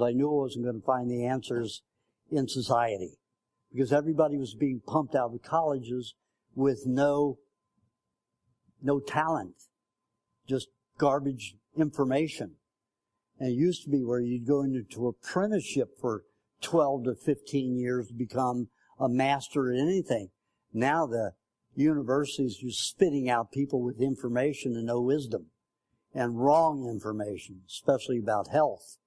I knew I wasn't going to find the answers in society, because everybody was being pumped out of colleges with no talent, just garbage information. And it used to be where you'd go into apprenticeship for 12 to 15 years to become a master at anything. Now the universities are spitting out people with information and no wisdom, and wrong information, especially about health.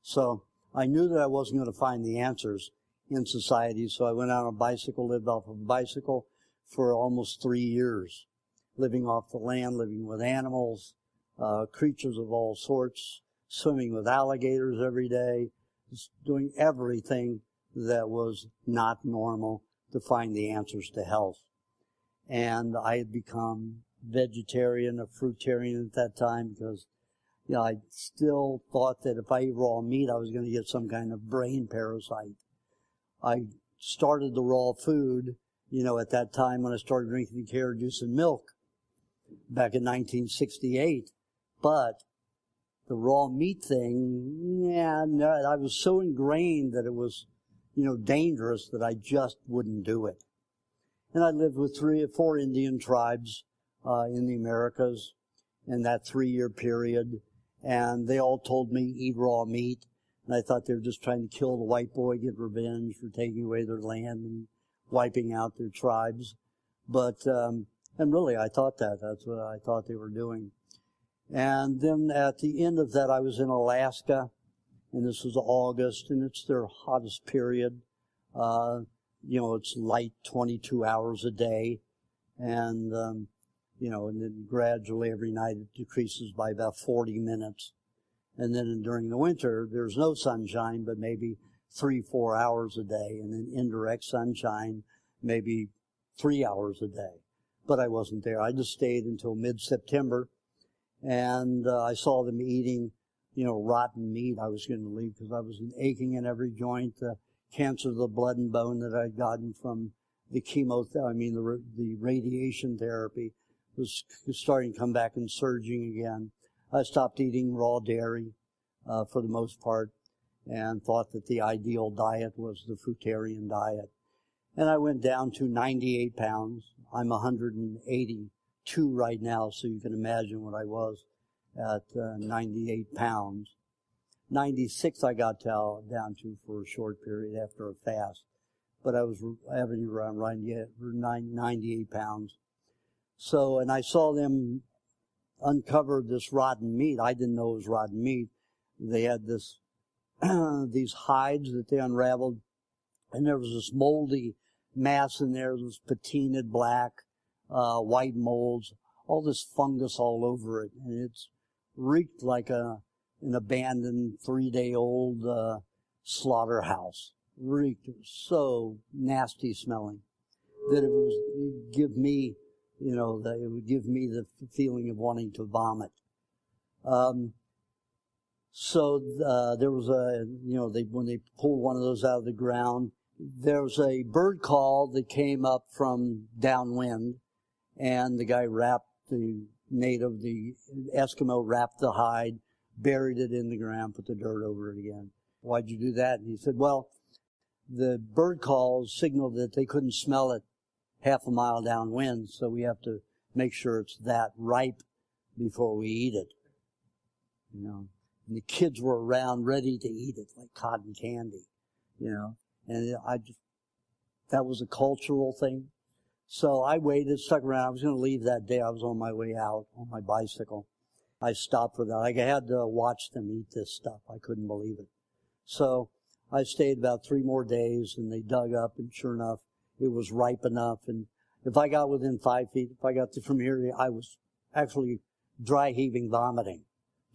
So I knew that I wasn't going to find the answers in society, so I went out on a bicycle, lived off of a bicycle for almost 3 years, living off the land, living with animals, creatures of all sorts, swimming with alligators every day, just doing everything that was not normal to find the answers to health. And I had become vegetarian, a fruitarian at that time, because I still thought that if I ate raw meat, I was going to get some kind of brain parasite. I started the raw food, at that time when I started drinking the carrot juice and milk back in 1968. But the raw meat thing, I was so ingrained that it was, dangerous, that I just wouldn't do it. And I lived with 3 or 4 Indian tribes in the Americas in that 3-year period, and they all told me eat raw meat, and I thought they were just trying to kill the white boy, get revenge for taking away their land and wiping out their tribes. But and really, I thought that's what I thought they were doing. And then at the end of that, I was in Alaska, and this was August, and it's their hottest period. It's light 22 hours a day, and and then gradually every night it decreases by about 40 minutes. And then during the winter, there's no sunshine, but maybe 3-4 hours a day, and then indirect sunshine, maybe 3 hours a day. But I wasn't there. I just stayed until mid-September, and I saw them eating, rotten meat. I was going to leave because I was aching in every joint, cancer of the blood and bone that I'd gotten from the the radiation therapy was starting to come back and surging again. I stopped eating raw dairy for the most part, and thought that the ideal diet was the fruitarian diet. And I went down to 98 pounds. I'm 182 right now, so you can imagine what I was at 98 pounds. 96 I got down to for a short period after a fast, but I was averaging around 98 pounds. So, and I saw them uncover this rotten meat. I didn't know it was rotten meat. They had this these hides that they unraveled, and there was this moldy mass in there. It was patinaed black, white molds, all this fungus all over it, and it's reeked like an abandoned 3-day-old slaughterhouse. Reeked. It was so nasty smelling that it would give me, that it would give me the feeling of wanting to vomit. So there was when they pulled one of those out of the ground, there was a bird call that came up from downwind, and the guy the Eskimo wrapped the hide, buried it in the ground, put the dirt over it again. Why'd you do that? And he said, well, the bird calls signaled that they couldn't smell it half a mile downwind, so we have to make sure it's that ripe before we eat it. And the kids were around ready to eat it like cotton candy, and that was a cultural thing. So I waited, stuck around. I was going to leave that day. I was on my way out on my bicycle. I stopped for that. I had to watch them eat this stuff. I couldn't believe it. So I stayed about 3 more days, and they dug up, and sure enough, it was ripe enough. And if I got within 5 feet, if I got from here, I was actually dry heaving, vomiting,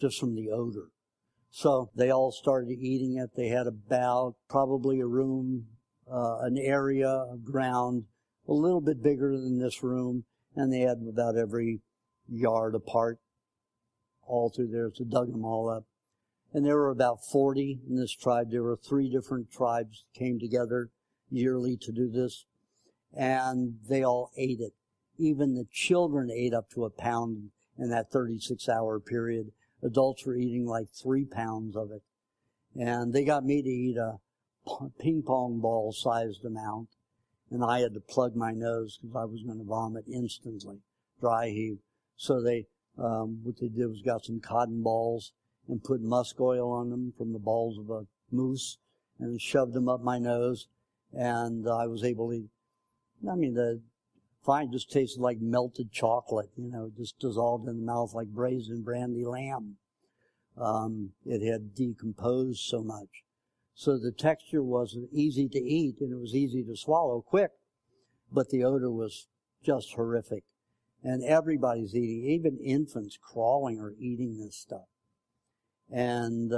just from the odor. So they all started eating it. They had about probably a room, an area of ground a little bit bigger than this room, and they had about every yard apart all through there. So dug them all up. And there were about 40 in this tribe. There were 3 different tribes that came together yearly to do this, and they all ate it. Even the children ate up to a pound in that 36-hour period. Adults were eating like 3 pounds of it. And they got me to eat a ping pong ball sized amount. And I had to plug my nose because I was going to vomit instantly, dry heave. So what they did was got some cotton balls and put musk oil on them from the balls of a moose and shoved them up my nose. And I was able to, the fine just tasted like melted chocolate, just dissolved in the mouth like braised and brandy lamb. It had decomposed so much. So the texture wasn't easy to eat, and it was easy to swallow quick, but the odor was just horrific. And everybody's eating, even infants crawling or eating this stuff. And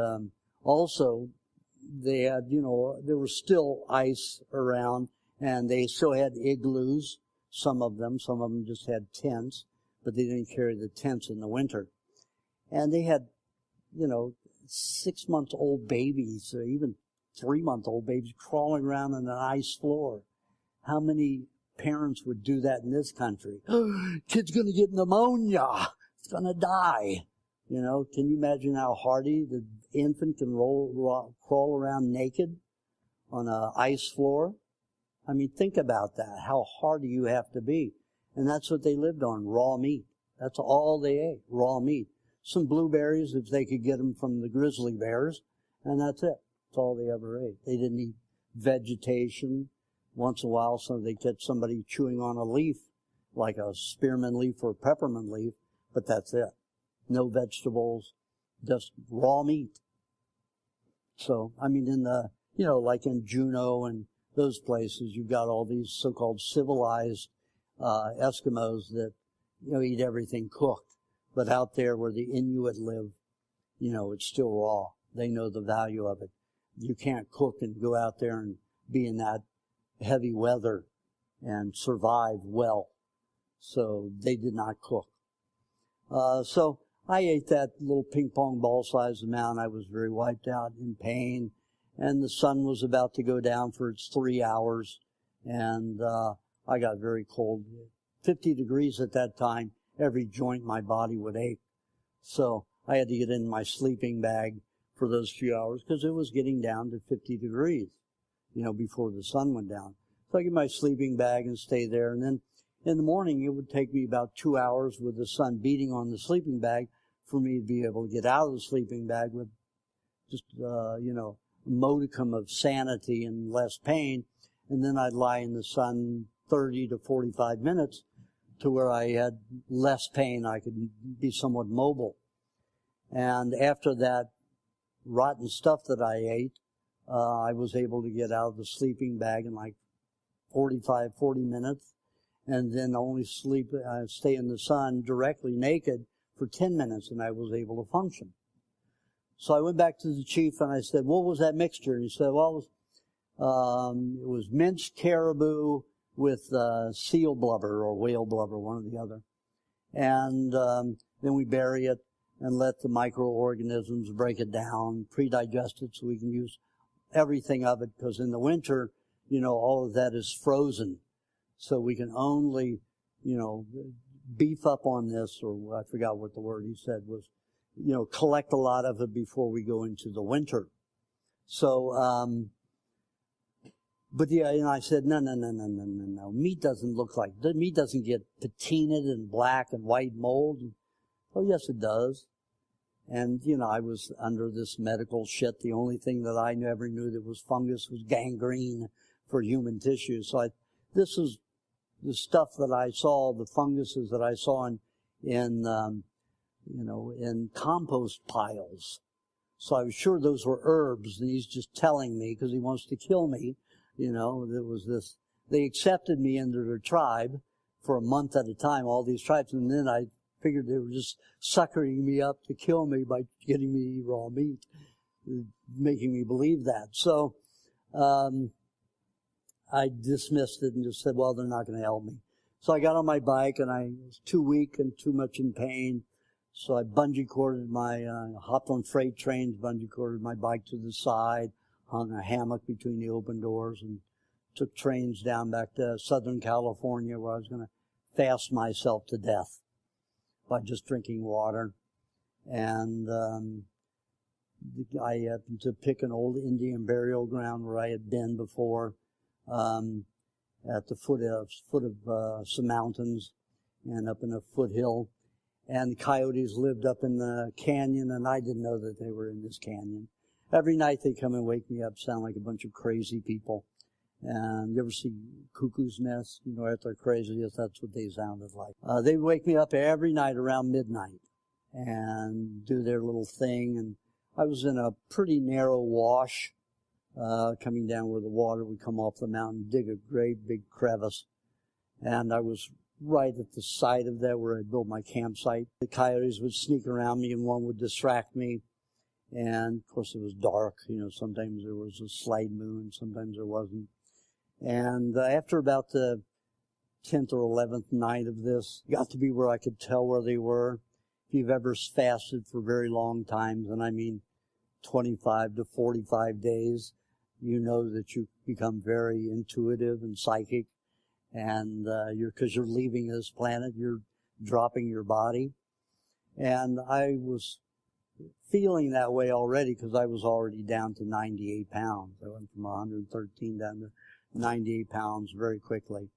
also, they had, there was still ice around, and they still had igloos, some of them just had tents, but they didn't carry the tents in the winter. And they had, 6-month-old babies, or even 3-month-old babies crawling around on an ice floor. How many parents would do that in this country? Kid's going to get pneumonia. It's going to die. Can you imagine how hardy the infant can crawl around naked on an ice floor? Think about that, how hardy you have to be. And that's what they lived on, raw meat. That's all they ate, raw meat. Some blueberries if they could get them from the grizzly bears, and that's it. That's all they ever ate. They didn't eat vegetation. Once in a while, so they'd catch somebody chewing on a leaf, like a spearmint leaf or a peppermint leaf, but that's it. No vegetables, just raw meat. So, in the, like in Juneau and those places, you've got all these so-called civilized Eskimos that, eat everything cooked. But out there where the Inuit live, it's still raw. They know the value of it. You can't cook and go out there and be in that heavy weather and survive well. So they did not cook. So I ate that little ping pong ball sized amount. I was very wiped out, in pain, and the sun was about to go down for its 3 hours, and I got very cold. 50 degrees at that time. Every joint in my body would ache. So I had to get in my sleeping bag for those few hours because it was getting down to 50 degrees, before the sun went down. So I get my sleeping bag and stay there. And then in the morning, it would take me about 2 hours with the sun beating on the sleeping bag for me to be able to get out of the sleeping bag with just, a modicum of sanity and less pain. And then I'd lie in the sun 30 to 45 minutes to where I had less pain. I could be somewhat mobile. And after that rotten stuff that I ate, I was able to get out of the sleeping bag in like 40 minutes, and then only stay in the sun directly naked for 10 minutes, and I was able to function. So I went back to the chief and I said, what was that mixture? And he said, well, it was minced caribou with seal blubber or whale blubber, one or the other. And then we bury it and let the microorganisms break it down, pre-digest it so we can use everything of it, because in the winter, all of that is frozen. So we can only, beef up on this, or I forgot what the word he said was, collect a lot of it before we go into the winter. So, but yeah, I said, no. Meat doesn't look like, meat doesn't get patinaed and black and white mold. Oh, yes, it does. And, I was under this medical shit. The only thing that I never knew that was fungus was gangrene for human tissue. So this is the stuff that I saw, the funguses that I saw in compost piles. So I was sure those were herbs, and he's just telling me because he wants to kill me. There was this, they accepted me into their tribe for a month at a time, all these tribes, and then I figured they were just suckering me up to kill me by getting me to eat raw meat, making me believe that. So I dismissed it and just said, well, they're not going to help me. So I got on my bike, and I was too weak and too much in pain. So I bungee corded hopped on freight trains, bungee corded my bike to the side, hung a hammock between the open doors, and took trains down back to Southern California, where I was going to fast myself to death by just drinking water. And I happened to pick an old Indian burial ground where I had been before, at the foot of some mountains and up in a foothill. And the coyotes lived up in the canyon, and I didn't know that they were in this canyon. Every night they come and wake me up, sound like a bunch of crazy people. And you ever see cuckoo's nests? You know, at their craziest, that's what they sounded like. They wake me up every night around midnight and do their little thing. And I was in a pretty narrow wash, coming down where the water would come off the mountain, dig a great big crevice. And I was right at the side of that where I built my campsite. The coyotes would sneak around me and one would distract me. And of course it was dark, you know, sometimes there was a slight moon, sometimes there wasn't. And after about the 10th or 11th night of this, it got to be where I could tell where they were. If you've ever fasted for very long times, and I mean 25 to 45 days, you know that you become very intuitive and psychic. And because you're leaving this planet, you're dropping your body. And I was feeling that way already because I was already down to 98 pounds. I went from 113 down to 98 pounds very quickly.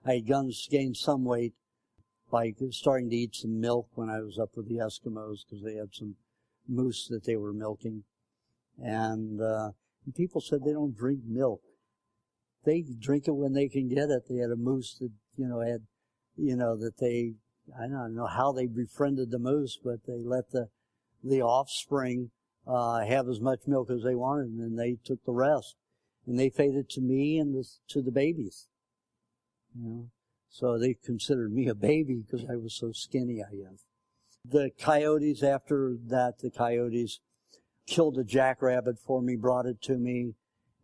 I had gained some weight by starting to eat some milk when I was up with the Eskimos because they had some moose that they were milking. And people said they don't drink milk. They drink it when they can get it. They had a moose that, that they, I don't know how they befriended the moose, but they let the offspring have as much milk as they wanted, and then they took the rest. And they fed it to me and to the babies. You know, so they considered me a baby because I was so skinny, I guess. The coyotes, after that, killed a jackrabbit for me, brought it to me.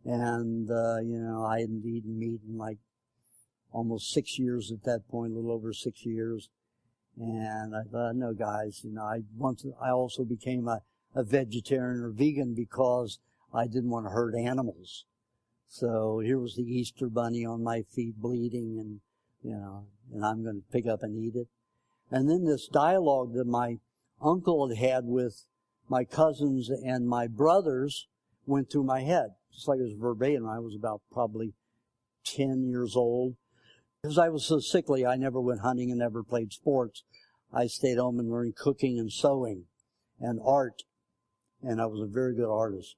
And, I hadn't eaten meat in like almost 6 years at that point, a little over 6 years. And I thought, no, guys, I also became a vegetarian or vegan because I didn't want to hurt animals. So here was the Easter bunny on my feet bleeding and I'm going to pick up and eat it. And then this dialogue that my uncle had with my cousins and my brothers went through my head. Just like it was verbatim. I was about probably 10 years old. Because I was so sickly, I never went hunting and never played sports. I stayed home and learned cooking and sewing and art. And I was a very good artist.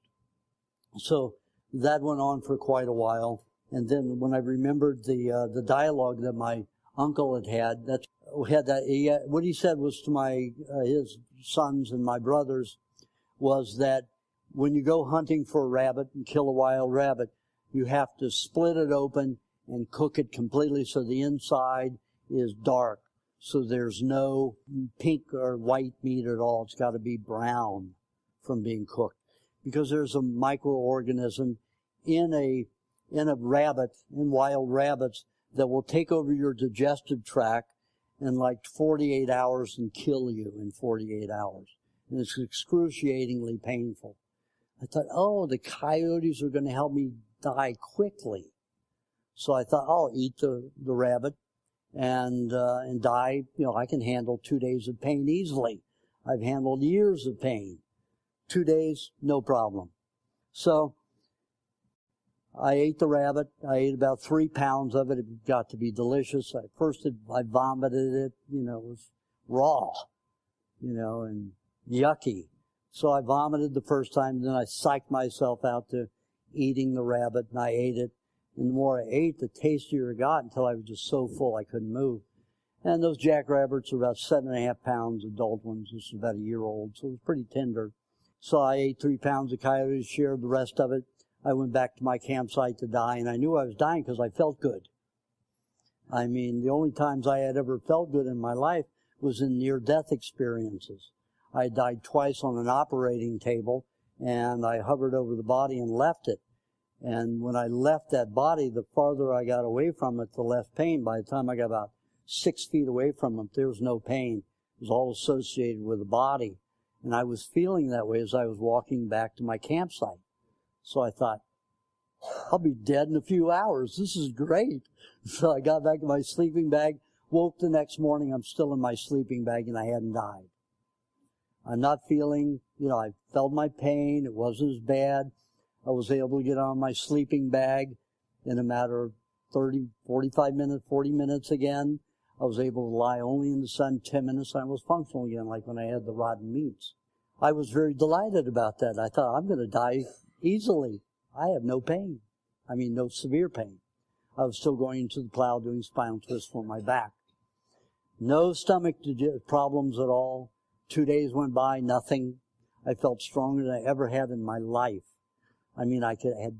So that went on for quite a while. And then when I remembered the dialogue that my uncle had what he said was to his sons and my brothers was that when you go hunting for a rabbit and kill a wild rabbit, you have to split it open and cook it completely so the inside is dark. So there's no pink or white meat at all. It's got to be brown from being cooked. Because there's a microorganism in wild rabbits that will take over your digestive tract in like 48 hours and kill you in 48 hours. And it's excruciatingly painful. I thought, the coyotes are going to help me die quickly. So I thought, I'll eat the rabbit and die. I can handle 2 days of pain easily. I've handled years of pain. 2 days, no problem. So I ate the rabbit. I ate about 3 pounds of it. It got to be delicious. I vomited it. It was raw, and yucky. So I vomited the first time, then I psyched myself out to eating the rabbit, and I ate it. And the more I ate, the tastier it got until I was just so full I couldn't move. And those jackrabbits are about 7.5 pounds, adult ones. This is about a year old, so it was pretty tender. So I ate 3 pounds of coyotes, shared the rest of it. I went back to my campsite to die, and I knew I was dying because I felt good. I mean, the only times I had ever felt good in my life was in near-death experiences. I died twice on an operating table, and I hovered over the body and left it. And when I left that body, the farther I got away from it, the less pain. By the time I got about 6 feet away from it, there was no pain. It was all associated with the body. And I was feeling that way as I was walking back to my campsite. So I thought, I'll be dead in a few hours. This is great. So I got back to my sleeping bag, woke the next morning, I'm still in my sleeping bag, and I hadn't died. I'm not feeling, I felt my pain. It wasn't as bad. I was able to get on my sleeping bag in a matter of 30, 45 minutes, 40 minutes again. I was able to lie only in the sun 10 minutes. I was functional again, like when I had the rotten meats. I was very delighted about that. I thought, I'm going to die easily. I have no pain. No severe pain. I was still going into the plow doing spinal twists for my back. No stomach problems at all. 2 days went by, nothing. I felt stronger than I ever had in my life. I had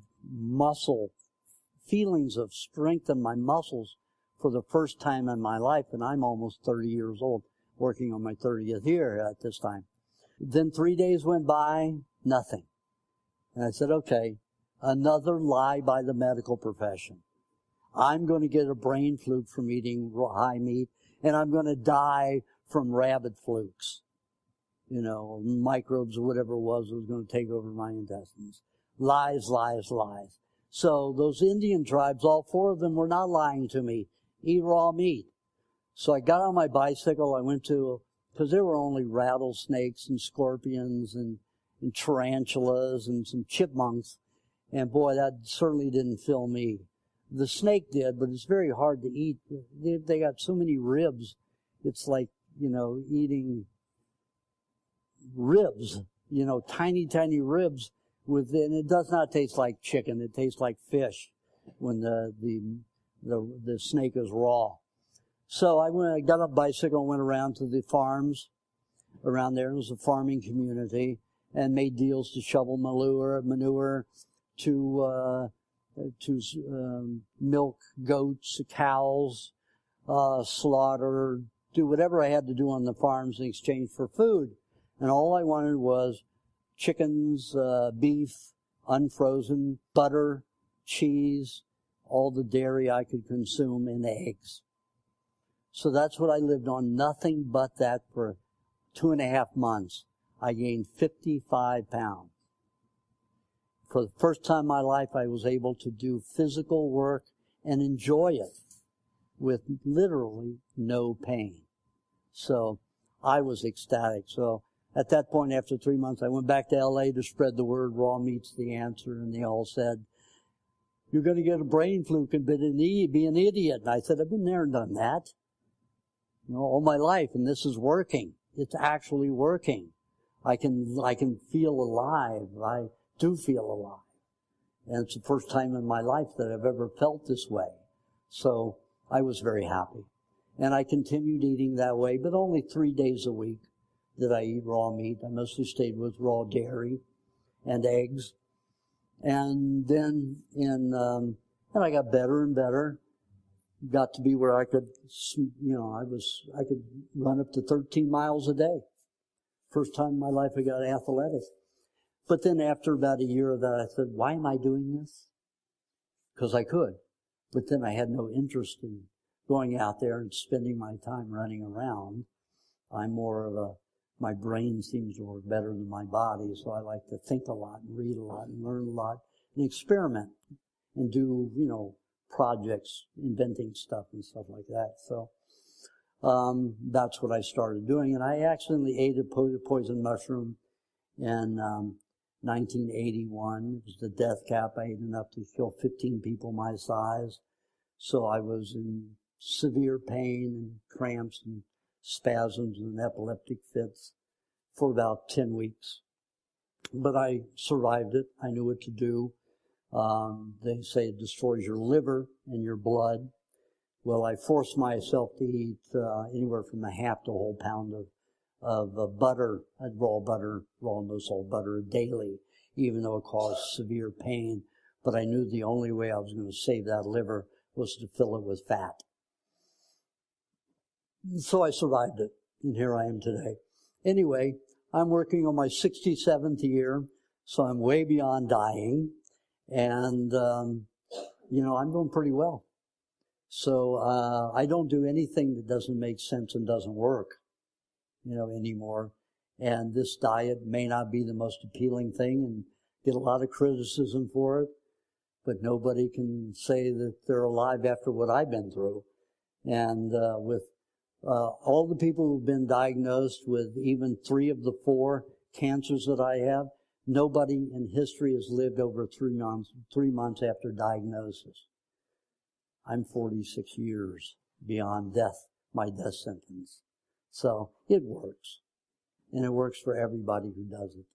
feelings of strength in my muscles for the first time in my life, and I'm almost 30 years old, working on my 30th year at this time. Then 3 days went by, nothing. And I said, okay, another lie by the medical profession. I'm going to get a brain fluke from eating high meat, and I'm going to die from rabbit flukes. Microbes or whatever it was going to take over my intestines. Lies, lies, lies. So those Indian tribes, all 4 of them were not lying to me. Eat raw meat. So I got on my bicycle. I went because there were only rattlesnakes and scorpions and tarantulas and some chipmunks. And boy, that certainly didn't fill me. The snake did, but it's very hard to eat. They got so many ribs. It's like, eating ribs, tiny, tiny ribs and it does not taste like chicken. It tastes like fish when the snake is raw. So I got on a bicycle and went around to the farms around there. It was a farming community, and made deals to shovel manure to milk goats, cows, slaughter, do whatever I had to do on the farms in exchange for food. And all I wanted was chickens, beef, unfrozen, butter, cheese, all the dairy I could consume, and eggs. So that's what I lived on, nothing but that for 2.5 months. I gained 55 pounds. For the first time in my life, I was able to do physical work and enjoy it with literally no pain. So I was ecstatic. So at that point, after 3 months, I went back to L.A. to spread the word, raw meat's the answer, and they all said, you're going to get a brain fluke and be an idiot. And I said, I've been there and done that, all my life, and this is working. It's actually working. I can feel alive. I do feel alive. And it's the first time in my life that I've ever felt this way. So I was very happy. And I continued eating that way, but only 3 days a week did I eat raw meat. I mostly stayed with raw dairy and eggs. And then and I got better and better. Got to be where I could, I could run up to 13 miles a day. First time in my life I got athletic. But then after about a year of that, I said, why am I doing this? Because I could. But then I had no interest in going out there and spending my time running around. I'm more of my brain seems to work better than my body, so I like to think a lot and read a lot and learn a lot and experiment and do, projects, inventing stuff and stuff like that. So that's what I started doing. And I accidentally ate a poison mushroom in 1981. It was the death cap. I ate enough to kill 15 people my size. So I was in severe pain and cramps and spasms and epileptic fits for about 10 weeks. But I survived it. I knew what to do. They say it destroys your liver and your blood. Well, I forced myself to eat anywhere from a half to a whole pound of butter, raw no salt butter daily, even though it caused severe pain. But I knew the only way I was going to save that liver was to fill it with fat. So I survived it, and here I am today. Anyway, I'm working on my 67th year, so I'm way beyond dying, and, I'm doing pretty well. So I don't do anything that doesn't make sense and doesn't work, anymore. And this diet may not be the most appealing thing and get a lot of criticism for it, but nobody can say that they're alive after what I've been through. And with All the people who've been diagnosed with even 3 of the 4 cancers that I have, nobody in history has lived over 3 months after diagnosis. I'm 46 years beyond death, my death sentence. So it works. And it works for everybody who does it.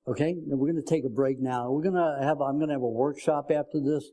Okay, now we're going to take a break now. I'm going to have a workshop after this.